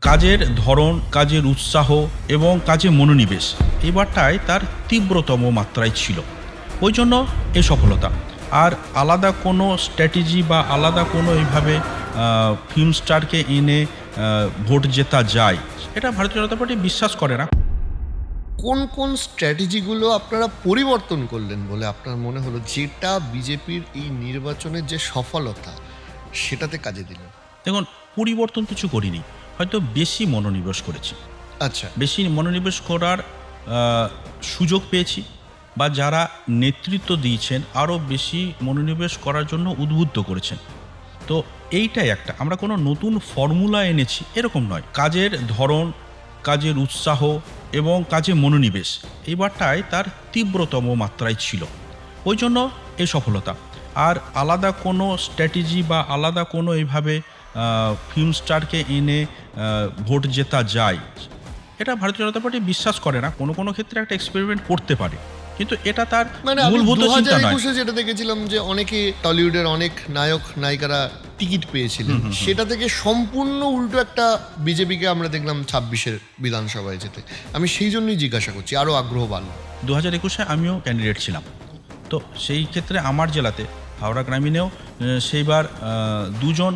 কাজের ধরন, কাজের উৎসাহ এবং কাজে মনোনিবেশ এবারটায় তার তীব্রতম মাত্রায় ছিল। ওই জন্য এই সফলতা। আর আলাদা কোনো স্ট্র্যাটেজি বা আলাদা কোনো এইভাবে ফিল্ম স্টারকে এনে ভোট জেতা যায়, এটা ভারতীয় জনতা পার্টি বিশ্বাস করে না। কোন কোন স্ট্র্যাটেজিগুলো আপনারা পরিবর্তন করলেন বলে আপনার মনে হলো, যেটা বিজেপির এই নির্বাচনের যে সফলতা সেটাতে কাজে দিল? দেখুন, পরিবর্তন কিছু করিনি, হয়তো বেশি মনোনিবেশ করেছি। আচ্ছা, বেশি মনোনিবেশ করার সুযোগ পেয়েছি, বা যারা নেতৃত্ব দিয়েছেন আরও বেশি মনোনিবেশ করার জন্য উদ্বুদ্ধ করেছেন। তো এইটাই একটা, আমরা কোনো নতুন ফর্মুলা এনেছি এরকম নয়। কাজের ধরন, কাজের উৎসাহ এবং কাজে মনোনিবেশ এইবারটায় তার তীব্রতম মাত্রায় ছিল। ওই জন্য এই সফলতা। আর আলাদা কোনো স্ট্র্যাটেজি বা আলাদা কোনো এইভাবে ফিল্ম স্টারকে এনে ভোট জেতা যায়, এটা ভারতীয় জনতা পার্টি বিশ্বাস করে না। কোনো কোনো ক্ষেত্রে একটা এক্সপেরিমেন্ট করতে পারে, কিন্তু এটা তার মানে আমি মূলভূত চিন্তা নয়। 2021-এ যেটা দেখেছিলাম যে অনেকে টলিউডের অনেক নায়ক নায়িকারা টিকিট পেয়েছিলেন, সেটা থেকে সম্পূর্ণ উল্টো একটা বিজেপিকে আমরা দেখলাম 26-এর বিধানসভায় যেতে। আমি সেই জন্যই জিজ্ঞাসা করছি, আরও আগ্রহ বাড়ল। 2021-এ আমিও ক্যান্ডিডেট ছিলাম। তো সেই ক্ষেত্রে আমার জেলাতে হাওড়া গ্রামীণেও সেইবার দুজন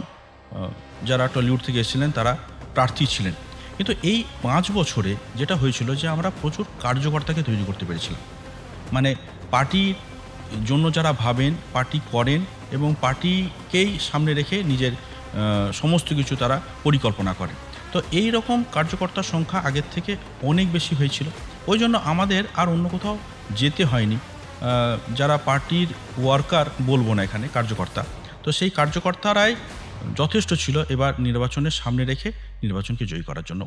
যারা টলিউড থেকে এসেছিলেন তারা প্রার্থী ছিলেন। কিন্তু এই 5 বছরে যেটা হয়েছিল যে আমরা প্রচুর কার্যকর্তাকে তৈরি করতে পেরেছিলাম। মানে পার্টির জন্য যারা ভাবেন, পার্টি করেন এবং পার্টিকেই সামনে রেখে নিজের সমস্ত কিছু তারা পরিকল্পনা করেন। তো এই রকম কার্যকর্তার সংখ্যা আগের থেকে অনেক বেশি হয়েছিল। ওই জন্য আমাদের আর অন্য কোথাও যেতে হয়নি। যারা পার্টির ওয়ার্কার বলবো না, এখানে কার্যকর্তা, তো সেই কার্যকর্তারাই যথেষ্ট ছিল এবার নির্বাচনের সামনে রেখে নির্বাচনকে জয়ী করার জন্য।